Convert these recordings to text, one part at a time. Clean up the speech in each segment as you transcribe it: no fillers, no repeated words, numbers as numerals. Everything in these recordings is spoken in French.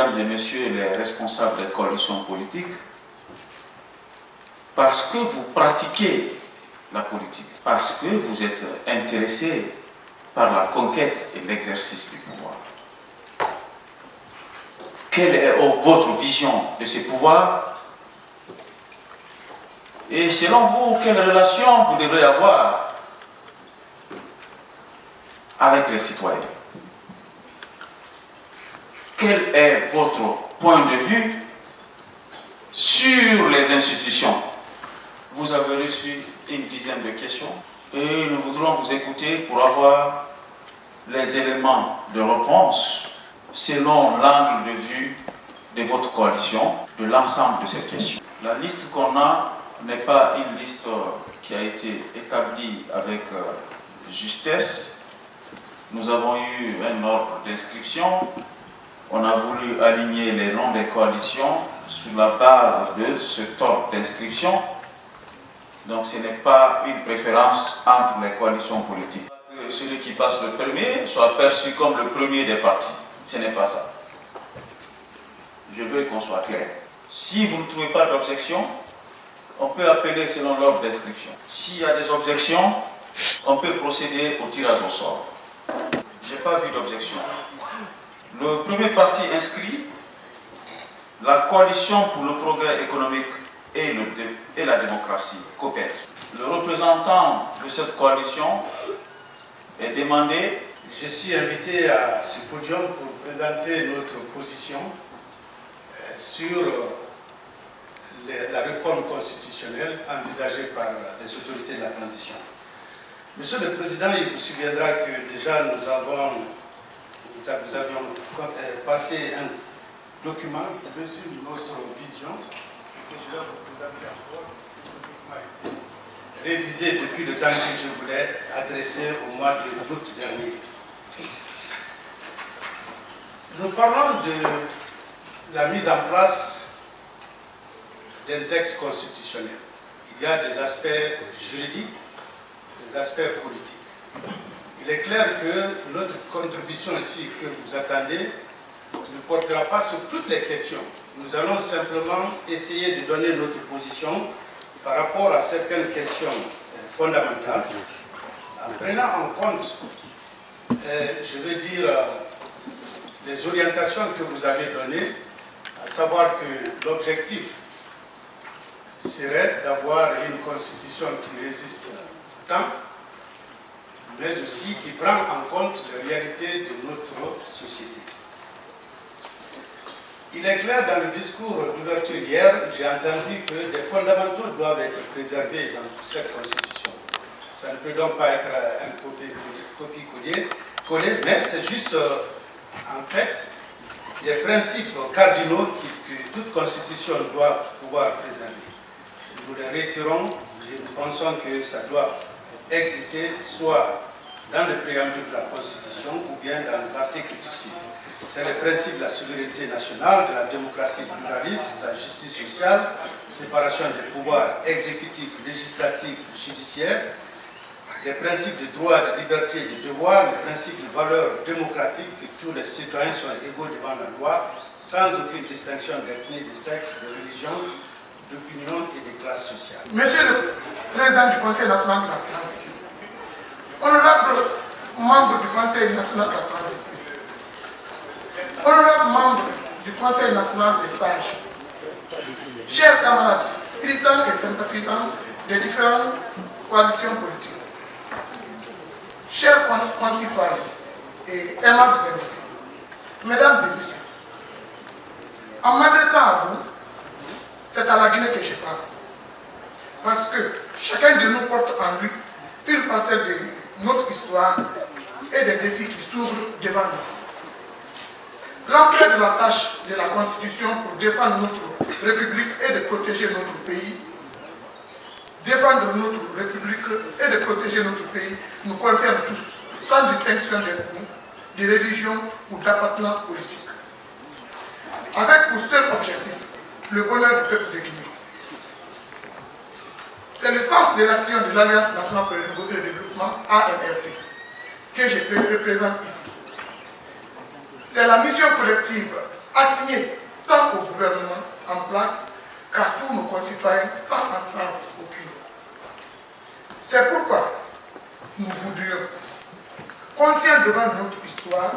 mesdames et messieurs les responsables des coalitions politiques, parce que vous pratiquez la politique, parce que vous êtes intéressés par la conquête et l'exercice du pouvoir. Quelle est votre vision de ces pouvoirs? Et selon vous, quelle relation vous devrez avoir avec les citoyens? Quel est votre point de vue sur les institutions? Vous avez reçu une dizaine de questions et nous voudrons vous écouter pour avoir les éléments de réponse selon l'angle de vue de votre coalition, de l'ensemble de ces questions. La liste qu'on a n'est pas une liste qui a été établie avec justesse. Nous avons eu un ordre d'inscription. On a voulu aligner les noms des coalitions sur la base de cet ordre d'inscription. Donc ce n'est pas une préférence entre les coalitions politiques. Que celui qui passe le premier soit perçu comme le premier des partis. Ce n'est pas ça. Je veux qu'on soit clair. Si vous ne trouvez pas d'objection, on peut appeler selon l'ordre d'inscription. S'il y a des objections, on peut procéder au tirage au sort. Je n'ai pas vu d'objection. Le premier parti inscrit, la coalition pour le progrès économique et la démocratie, COPED. Le représentant de cette coalition est demandé. Je suis invité à ce podium pour présenter notre position sur la réforme constitutionnelle envisagée par les autorités de la transition. Monsieur le Président, il vous souviendra que déjà nous avions passé un document qui résume notre vision, que je vais vous présenter encore. Ce document a été révisé depuis le temps que je voulais adresser au mois d'août dernier. Nous parlons de la mise en place d'un texte constitutionnel. Il y a des aspects juridiques, des aspects politiques. Il est clair que notre contribution ici que vous attendez ne portera pas sur toutes les questions. Nous allons simplement essayer de donner notre position par rapport à certaines questions fondamentales, en prenant en compte, je veux dire, les orientations que vous avez données, à savoir que l'objectif serait d'avoir une constitution qui résiste au temps, mais aussi qui prend en compte les réalités de notre société. Il est clair dans le discours d'ouverture hier, j'ai entendu que des fondamentaux doivent être préservés dans cette constitution. Ça ne peut donc pas être un copie-coller, mais c'est juste en fait des principes cardinaux que toute constitution doit pouvoir préserver. Nous les réitérons et nous pensons que ça doit exister soit dans le préambule de la Constitution ou bien dans les articles dessus. C'est le principe de la souveraineté nationale, de la démocratie pluraliste, de la justice sociale, séparation des pouvoirs exécutifs, législatifs, judiciaires, les principes de droit, de liberté et de devoir, les principes de valeur démocratique, que tous les citoyens sont égaux devant la loi, sans aucune distinction d'ethnie, de sexe, de religion, d'opinion et de classe sociale. Monsieur le Président du Conseil national de la transition, honorable membre du Conseil national de la transition, honorable membre du Conseil national des sages, chers camarades, militants et sympathisants des différentes coalitions politiques, chers concitoyens et aimables invités, mesdames et messieurs, en m'adressant à vous, c'est à la Guinée que je parle. Parce que chacun de nous porte en lui une parcelle de notre histoire et des défis qui s'ouvrent devant nous. L'ampleur de la tâche de la Constitution pour défendre notre République et de protéger notre pays, défendre notre République et de protéger notre pays nous concerne tous, sans distinction d'ethnie, de religion ou d'appartenance politique. Avec pour seul objectif le bonheur du peuple de Guinée. C'est le sens de l'action de l'Alliance nationale pour le développement, ANRD, que je représente ici. C'est la mission collective assignée tant au gouvernement en place qu'à tous nos concitoyens sans entrave aucune. C'est pourquoi nous voudrions, conscients devant notre histoire,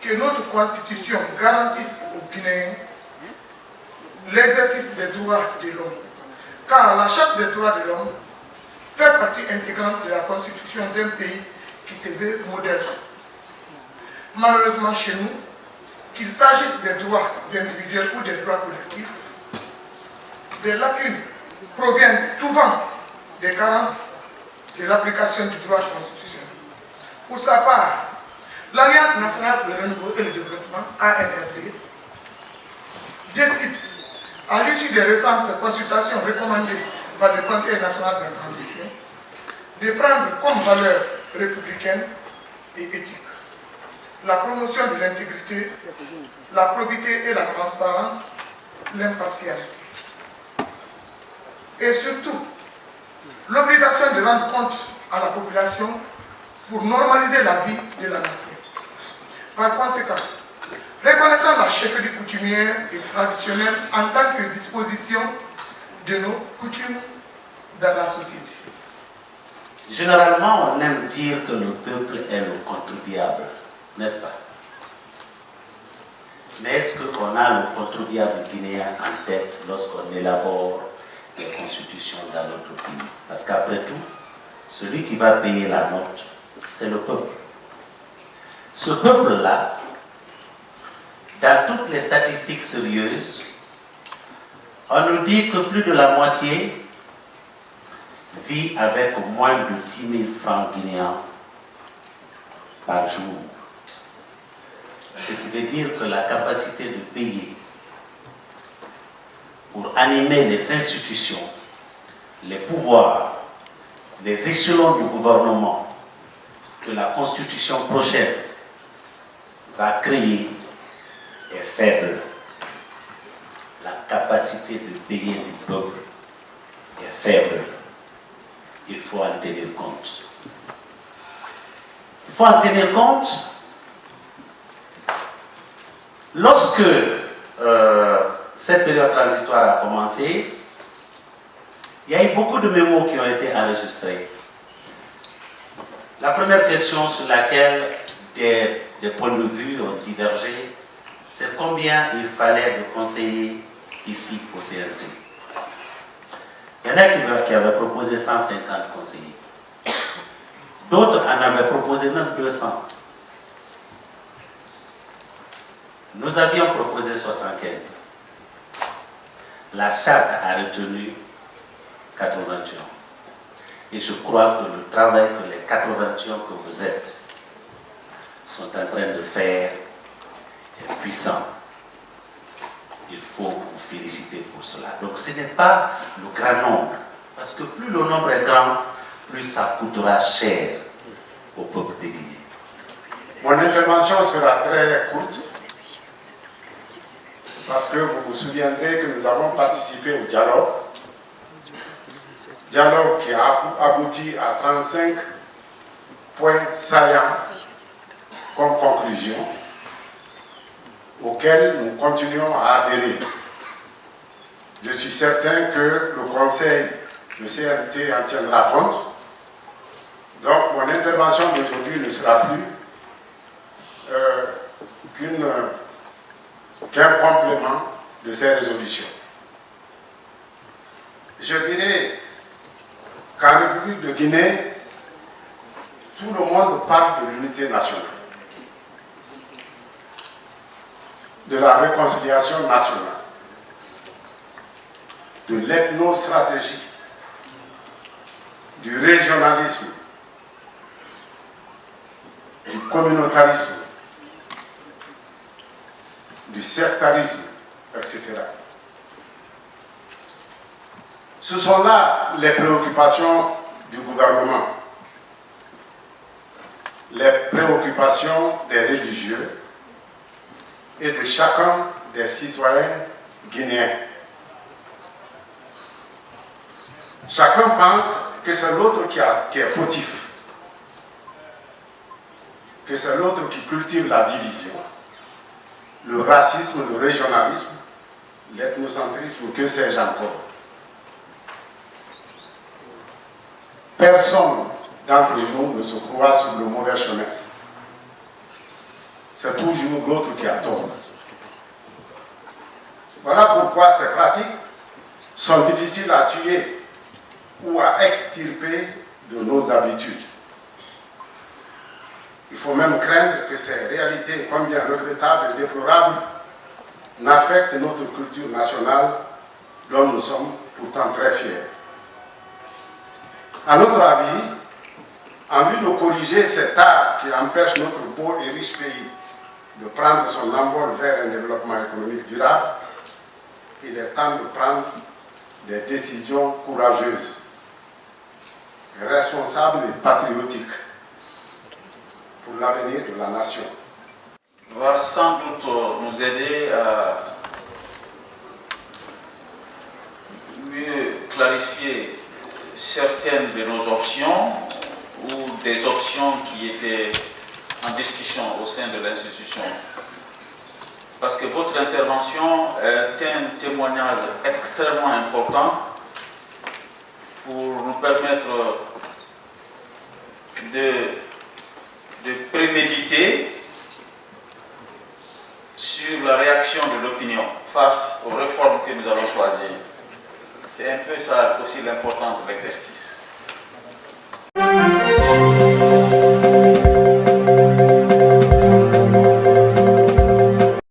que notre constitution garantisse aux Guinéens l'exercice des droits de l'homme. Car la charte des droits de l'homme fait partie intégrante de la constitution d'un pays qui se veut moderne. Malheureusement chez nous, qu'il s'agisse des droits individuels ou des droits collectifs, des lacunes proviennent souvent des carences de l'application du droit constitutionnel. Pour sa part, l'Alliance nationale pour le renouveau et le développement, ANRD, décide, à l'issue des récentes consultations recommandées par le Conseil national de la transition, de prendre comme valeur républicaine et éthique la promotion de l'intégrité, la probité et la transparence, l'impartialité. Et surtout, l'obligation de rendre compte à la population pour normaliser la vie de la nation. Par conséquent, reconnaissant la chefferie coutumière et traditionnelle en tant que disposition de nos coutumes dans la société. Généralement, on aime dire que le peuple est le contribuable, n'est-ce pas? Mais est-ce qu'on a le contribuable guinéen en tête lorsqu'on élabore les constitutions dans notre pays? Parce qu'après tout, celui qui va payer la note, c'est le peuple. Ce peuple-là, dans toutes les statistiques sérieuses, on nous dit que plus de la moitié vit avec moins de 10 000 francs guinéens par jour. Ce qui veut dire que la capacité de payer pour animer les institutions, les pouvoirs, les échelons du gouvernement que la constitution prochaine va créer est faible. La capacité de payer du peuple est faible. Il faut en tenir compte. Il faut en tenir compte. Lorsque cette période transitoire a commencé, il y a eu beaucoup de mémos qui ont été enregistrés. La première question sur laquelle des points de vue ont divergé, c'est combien il fallait de conseillers ici au CNT. Il y en a qui avaient proposé 150 conseillers. D'autres en avaient proposé même 200. Nous avions proposé 75. La charte a retenu 81. Et je crois que le travail que les 81 que vous êtes sont en train de faire est puissant. Il faut vous féliciter pour cela. Donc ce n'est pas le grand nombre. Parce que plus le nombre est grand, plus ça coûtera cher au peuple de Guinée. Mon intervention sera très courte. Parce que vous vous souviendrez que nous avons participé au dialogue. Dialogue qui a abouti à 35 points saillants comme conclusion, auxquels nous continuons à adhérer. Je suis certain que le Conseil, le CNT en tiendra compte. Donc mon intervention d'aujourd'hui ne sera plus qu'un complément de ces résolutions. Je dirais qu'en République de Guinée, tout le monde parle de l'unité nationale, de la réconciliation nationale, de l'ethnostratégie, du régionalisme, du communautarisme, du sectarisme, etc. Ce sont là les préoccupations du gouvernement, les préoccupations des religieux et de chacun des citoyens guinéens. Chacun pense que c'est l'autre qui est fautif, que c'est l'autre qui cultive la division, le racisme, le régionalisme, l'ethnocentrisme, que sais-je encore. Personne d'entre nous ne se croit sur le mauvais chemin. C'est toujours l'autre qui a tort. Voilà pourquoi ces pratiques sont difficiles à tuer ou à extirper de nos habitudes. Il faut même craindre que ces réalités, combien regrettables et déplorables, n'affectent notre culture nationale dont nous sommes pourtant très fiers. À notre avis, en vue de corriger cet art qui empêche notre beau et riche pays de prendre son envol vers un développement économique durable, il est temps de prendre des décisions courageuses, responsables et patriotiques pour l'avenir de la nation. Va sans doute nous aider à mieux clarifier certaines de nos options ou des options qui étaient en discussion au sein de l'institution. Parce que votre intervention est un témoignage extrêmement important pour nous permettre de préméditer sur la réaction de l'opinion face aux réformes que nous allons choisir. C'est un peu ça aussi l'importance de l'exercice.